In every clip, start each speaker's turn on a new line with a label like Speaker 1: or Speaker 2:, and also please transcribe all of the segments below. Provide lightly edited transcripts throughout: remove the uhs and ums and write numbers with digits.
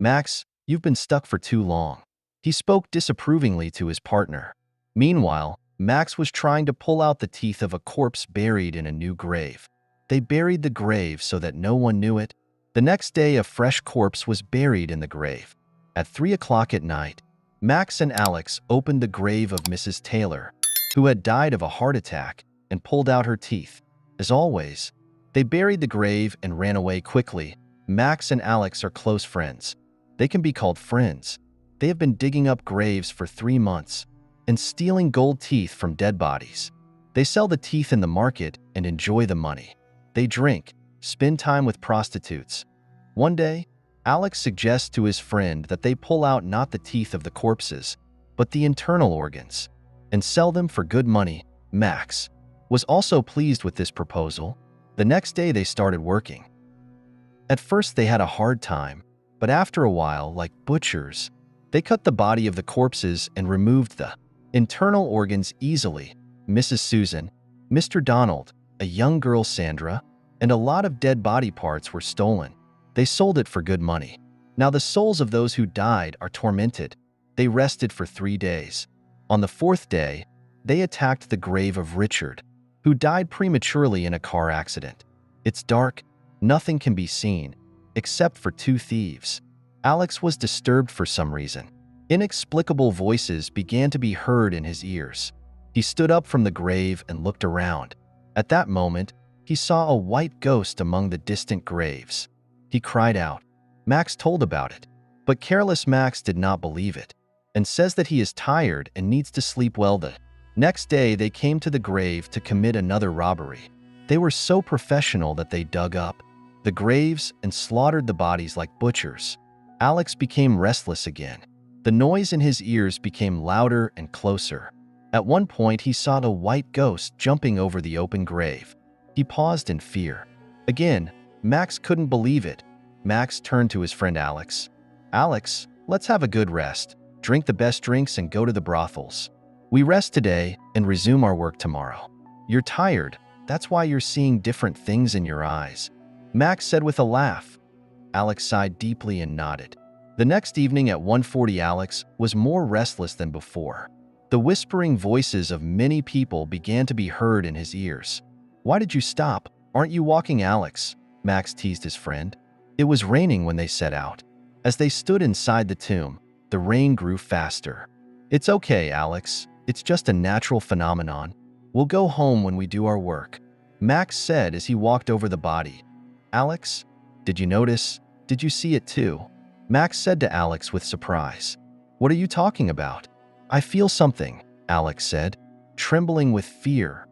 Speaker 1: Max, you've been stuck for too long." He spoke disapprovingly to his partner. Meanwhile, Max was trying to pull out the teeth of a corpse buried in a new grave. They buried the grave so that no one knew it. The next day, a fresh corpse was buried in the grave. At 3 o'clock at night, Max and Alex opened the grave of Mrs. Taylor, who had died of a heart attack, and pulled out her teeth. As always, they buried the grave and ran away quickly. Max and Alex are close friends. They can be called friends. They have been digging up graves for 3 months and stealing gold teeth from dead bodies. They sell the teeth in the market and enjoy the money. They drink, spend time with prostitutes. One day, Alex suggests to his friend that they pull out not the teeth of the corpses, but the internal organs, and sell them for good money. Max was also pleased with this proposal. The next day they started working. At first they had a hard time, but after a while, like butchers, they cut the body of the corpses and removed the internal organs easily. Mrs. Susan, Mr. Donald, a young girl Sandra, and a lot of dead body parts were stolen. They sold it for good money. Now the souls of those who died are tormented. They rested for 3 days. On the 4th day, they attacked the grave of Richard, who died prematurely in a car accident. It's dark, nothing can be seen, except for 2 thieves. Alex was disturbed for some reason. Inexplicable voices began to be heard in his ears. He stood up from the grave and looked around. At that moment, he saw a white ghost among the distant graves. He cried out. Max told about it, but careless Max did not believe it, and says that he is tired and needs to sleep well. The next day, they came to the grave to commit another robbery. They were so professional that they dug up the graves and slaughtered the bodies like butchers. Alex became restless again. The noise in his ears became louder and closer. At one point, he saw the white ghost jumping over the open grave. He paused in fear. Again, Max couldn't believe it. Max turned to his friend Alex. "Alex, let's have a good rest, drink the best drinks and go to the brothels. We rest today and resume our work tomorrow. You're tired, that's why you're seeing different things in your eyes," Max said with a laugh. Alex sighed deeply and nodded. The next evening at 1:40, Alex was more restless than before. The whispering voices of many people began to be heard in his ears. "Why did you stop? Aren't you walking, Alex?" Max teased his friend. It was raining when they set out. As they stood inside the tomb, the rain grew faster. "It's okay, Alex. It's just a natural phenomenon. We'll go home when we do our work," Max said as he walked over the body. "Alex, did you notice? Did you see it too?" Max said to Alex with surprise. "What are you talking about?" "I feel something," Alex said, trembling with fear.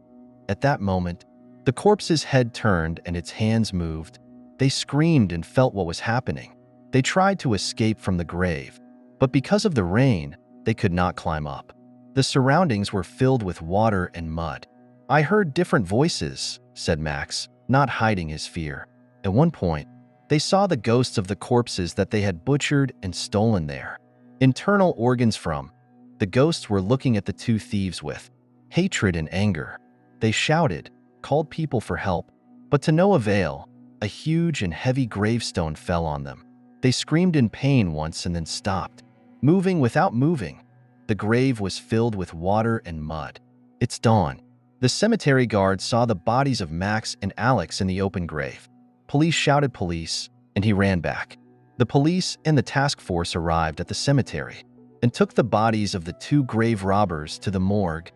Speaker 1: At that moment, the corpse's head turned and its hands moved. They screamed and felt what was happening. They tried to escape from the grave, but because of the rain, they could not climb up. The surroundings were filled with water and mud. "I heard different voices," said Max, not hiding his fear. At one point, they saw the ghosts of the corpses that they had butchered and stolen their internal organs from. The ghosts were looking at the 2 thieves with hatred and anger. They shouted, called people for help, but to no avail. A huge and heavy gravestone fell on them. They screamed in pain once and then stopped, moving without moving. The grave was filled with water and mud. It's dawn. The cemetery guard saw the bodies of Max and Alex in the open grave. Police shouted police, and he ran back. The police and the task force arrived at the cemetery and took the bodies of the 2 grave robbers to the morgue.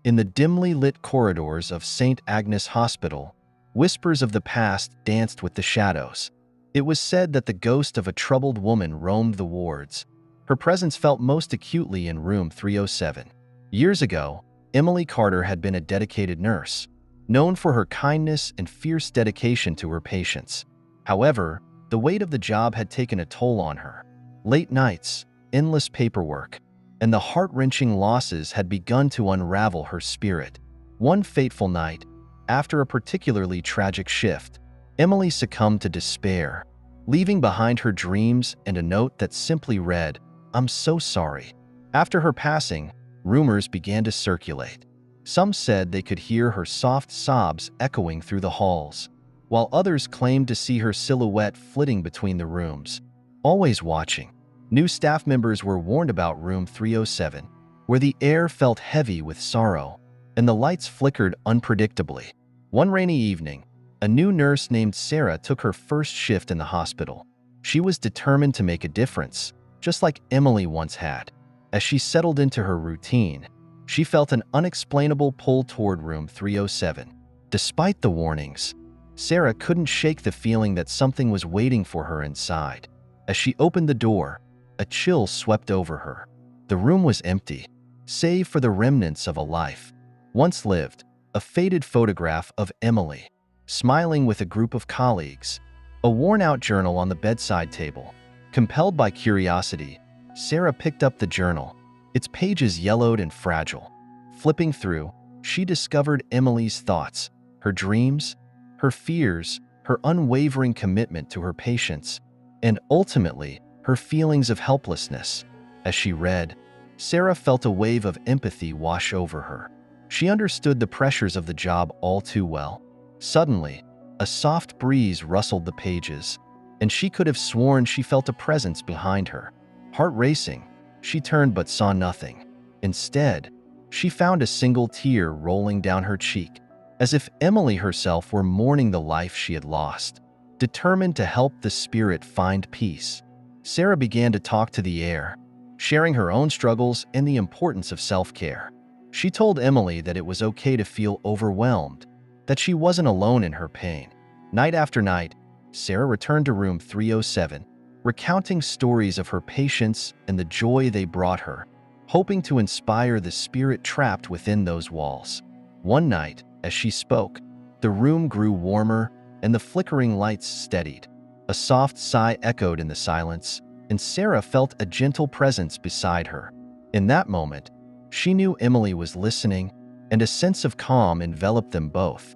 Speaker 1: In the dimly lit corridors of St. Agnes Hospital, whispers of the past danced with the shadows. It was said that the ghost of a troubled woman roamed the wards. Her presence felt most acutely in room 307. Years ago, Emily Carter had been a dedicated nurse, known for her kindness and fierce dedication to her patients. However, the weight of the job had taken a toll on her. Late nights, endless paperwork, and the heart-wrenching losses had begun to unravel her spirit. One fateful night, after a particularly tragic shift, Emily succumbed to despair, leaving behind her dreams and a note that simply read, "I'm so sorry." After her passing, rumors began to circulate. Some said they could hear her soft sobs echoing through the halls, while others claimed to see her silhouette flitting between the rooms, always watching. New staff members were warned about room 307, where the air felt heavy with sorrow, and the lights flickered unpredictably. One rainy evening, a new nurse named Sarah took her first shift in the hospital. She was determined to make a difference, just like Emily once had. As she settled into her routine, she felt an unexplainable pull toward room 307. Despite the warnings, Sarah couldn't shake the feeling that something was waiting for her inside. As she opened the door, a chill swept over her. The room was empty, save for the remnants of a life once lived, a faded photograph of Emily, smiling with a group of colleagues, a worn-out journal on the bedside table. Compelled by curiosity, Sarah picked up the journal, its pages yellowed and fragile. Flipping through, she discovered Emily's thoughts, her dreams, her fears, her unwavering commitment to her patients, and ultimately, her feelings of helplessness. As she read, Sarah felt a wave of empathy wash over her. She understood the pressures of the job all too well. Suddenly, a soft breeze rustled the pages, and she could have sworn she felt a presence behind her. Heart racing, she turned but saw nothing. Instead, she found a single tear rolling down her cheek, as if Emily herself were mourning the life she had lost. Determined to help the spirit find peace, Sarah began to talk to the air, sharing her own struggles and the importance of self-care. She told Emily that it was okay to feel overwhelmed, that she wasn't alone in her pain. Night after night, Sarah returned to room 307, recounting stories of her patients and the joy they brought her, hoping to inspire the spirit trapped within those walls. One night, as she spoke, the room grew warmer and the flickering lights steadied. A soft sigh echoed in the silence, and Sarah felt a gentle presence beside her. In that moment, she knew Emily was listening, and a sense of calm enveloped them both.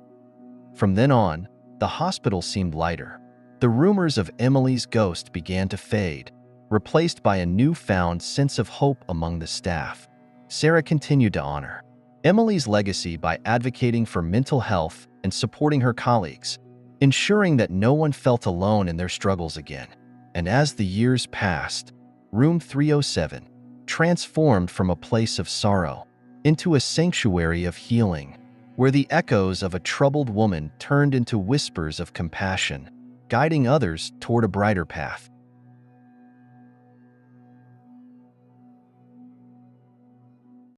Speaker 1: From then on, the hospital seemed lighter. The rumors of Emily's ghost began to fade, replaced by a newfound sense of hope among the staff. Sarah continued to honor Emily's legacy by advocating for mental health and supporting her colleagues, ensuring that no one felt alone in their struggles again. And as the years passed, room 307 transformed from a place of sorrow into a sanctuary of healing, where the echoes of a troubled woman turned into whispers of compassion, guiding others toward a brighter path.